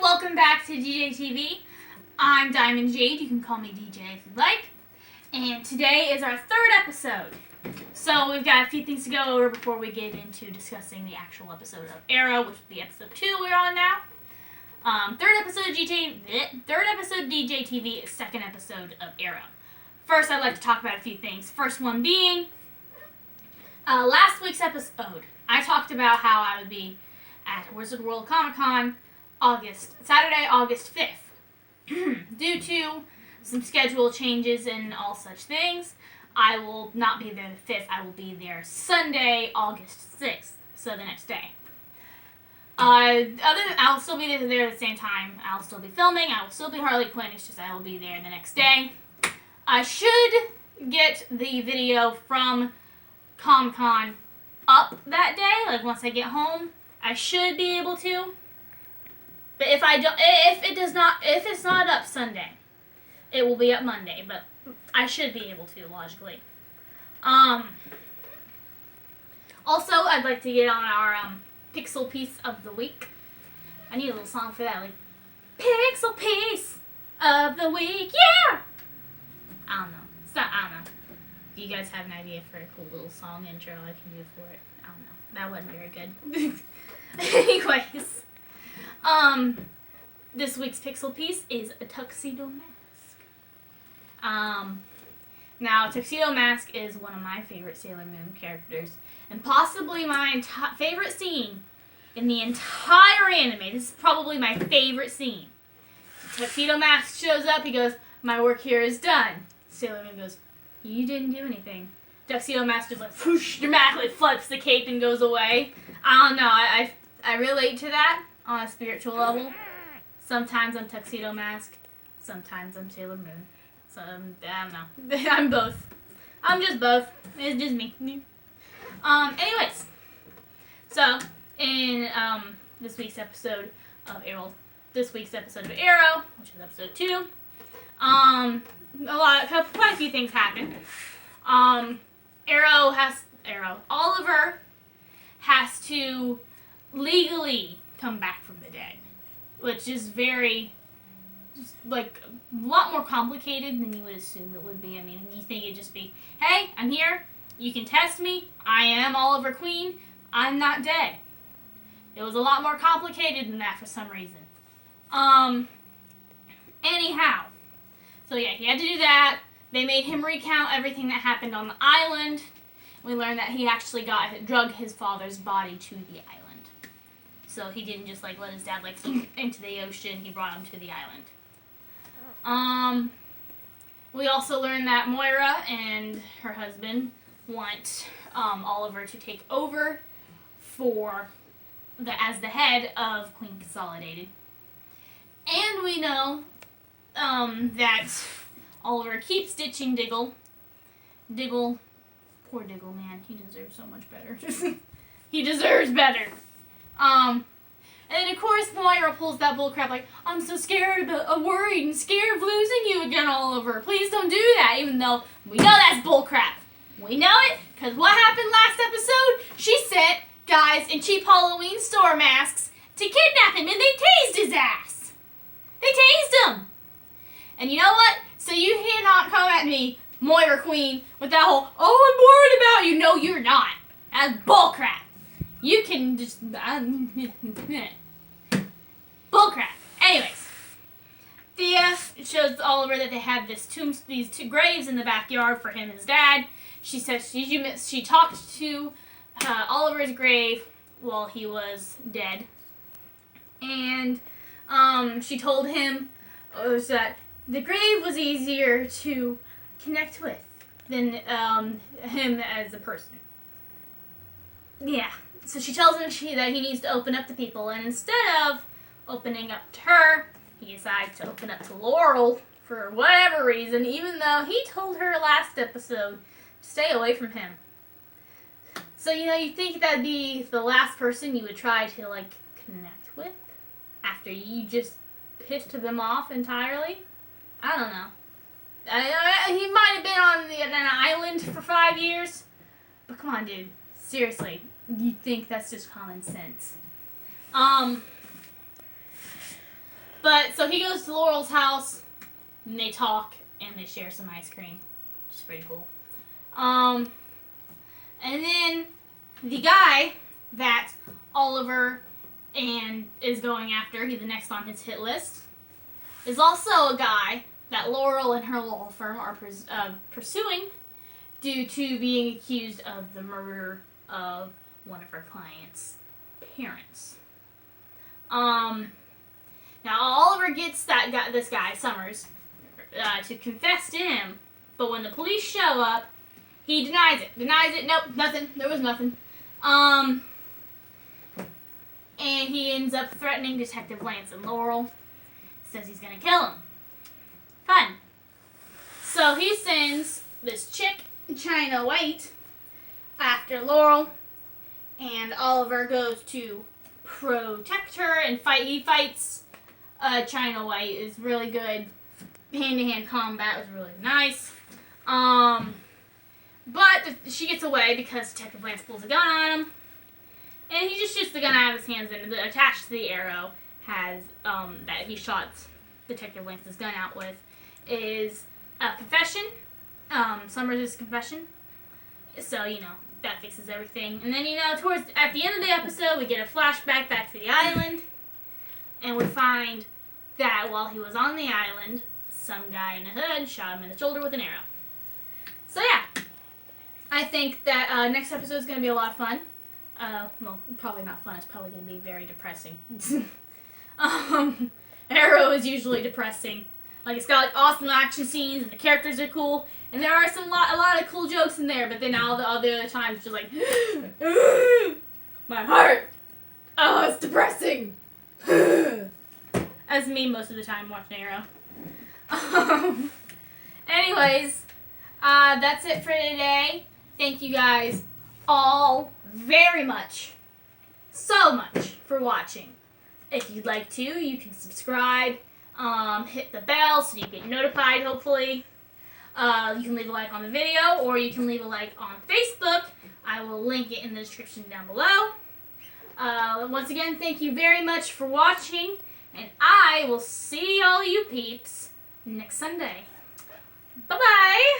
Welcome back to DJTV. I'm Diamond Jade. You can call me DJ if you'd like. And today is our third episode. So we've got a few things to go over before we get into discussing the actual episode of Arrow, which will be episode 2 we're on now. Third episode of DJTV is second episode of Arrow. First, I'd like to talk about a few things. First one being, last week's episode, I talked about how I would be at Wizard World Comic Con Saturday, August 5th. Due to some schedule changes and all such things, I will not be there the 5th. I will be there Sunday, August 6th, so the next day. I'll still be there at the same time. I'll still be filming. I will still be Harley Quinn. It's just I will be there the next day. I should get the video from Comic-Con up that day. Like once I get home, I should be able to. But if it's not up Sunday, it will be up Monday. But I should be able to logically. Also, I'd like to get on our Pixel Piece of the Week. I need a little song for that, like Pixel Piece of the Week. Yeah. I don't know. If you guys have an idea for a cool little song intro I can do for it, I don't know. That wasn't very good. Anyways. This week's Pixel Piece is a Tuxedo Mask. Now, Tuxedo Mask is one of my favorite Sailor Moon characters, and possibly my favorite scene in the entire anime. This is probably my favorite scene. Tuxedo Mask shows up, he goes, "My work here is done." Sailor Moon goes, "You didn't do anything." Tuxedo Mask just like, whoosh, dramatically flips the cape and goes away. I don't know, I relate to that on a spiritual level. Sometimes I'm Tuxedo Mask, sometimes I'm Sailor Moon. So, I don't know. I'm both. I'm just both. It's just me. Anyways. So, in this week's episode of Arrow, which is episode 2, quite a few things happen. Oliver has to legally come back from the dead, which is a lot more complicated than you would assume it would be. I mean, you think it'd just be, "Hey, I'm here. You can test me. I am Oliver Queen. I'm not dead." It was a lot more complicated than that for some reason. Anyhow. So yeah, he had to do that. They made him recount everything that happened on the island. We learned that he actually drug his father's body to the island. So he didn't just let his dad into the ocean. He brought him to the island. We also learned that Moira and her husband want Oliver to take over as the head of Queen Consolidated. And we know that Oliver keeps ditching Diggle. Poor Diggle, man. He deserves so much better. He deserves better. And then, of course, Moira pulls that bullcrap like, "I'm so worried and scared of losing you again, Oliver. Please don't do that," even though we know that's bullcrap. We know it, because what happened last episode? She sent guys in cheap Halloween store masks to kidnap him, and they tased his ass. They tased him. And you know what? So you cannot come at me, Moira Queen, with that whole, "Oh, I'm worried about you." No, you're not. That's bullcrap. You can just... bullcrap. Anyways. Thea shows Oliver that they had these two graves in the backyard for him and his dad. She says she talked to Oliver's grave while he was dead. And she told him that the grave was easier to connect with than him as a person. Yeah. So she tells him that he needs to open up to people, and instead of opening up to her, he decides to open up to Laurel for whatever reason, even though he told her last episode to stay away from him. So, you think that'd be the last person you would try to, connect with after you just pissed them off entirely. I don't know. He might have been on an island for 5 years. But come on, dude. Seriously. You'd think that's just common sense. But, so he goes to Laurel's house, and they talk, and they share some ice cream. Which is pretty cool. And then the guy that Oliver is going after, he's the next on his hit list, is also a guy that Laurel and her law firm are pursuing due to being accused of the murder of one of her clients' parents. Now Oliver gets this guy, Summers, to confess to him, but when the police show up, he denies it. Nope, nothing. There was nothing. And he ends up threatening Detective Lance and Laurel. Says he's gonna kill him. Fun. So he sends this chick, China White, after Laurel, and Oliver goes to protect her and fight. He fights China White. Is really good. Hand-to-hand combat was really nice. But she gets away because Detective Lance pulls a gun on him. And he just shoots the gun out of his hands, and attached to the arrow has, that he shot Detective Lance's gun out with, is a confession. Summers' confession. So, that fixes everything. And then, at the end of the episode, we get a flashback back to the island. And we find that while he was on the island, some guy in a hood shot him in the shoulder with an arrow. So, yeah. I think that next episode is going to be a lot of fun. Well, probably not fun. It's probably going to be very depressing. Arrow is usually depressing. Like, it's got awesome action scenes, and the characters are cool, and there are a lot of cool jokes in there. But then all the other times, it's just like, my heart. Oh, it's depressing. That's me most of the time watching Arrow. Anyways, that's it for today. Thank you guys all very much, so much for watching. If you'd like to, you can subscribe, hit the bell so you get notified, hopefully. You can leave a like on the video, or you can leave a like on Facebook. I will link it in the description down below. Once again, thank you very much for watching, and I will see all you peeps next Sunday. Bye-bye!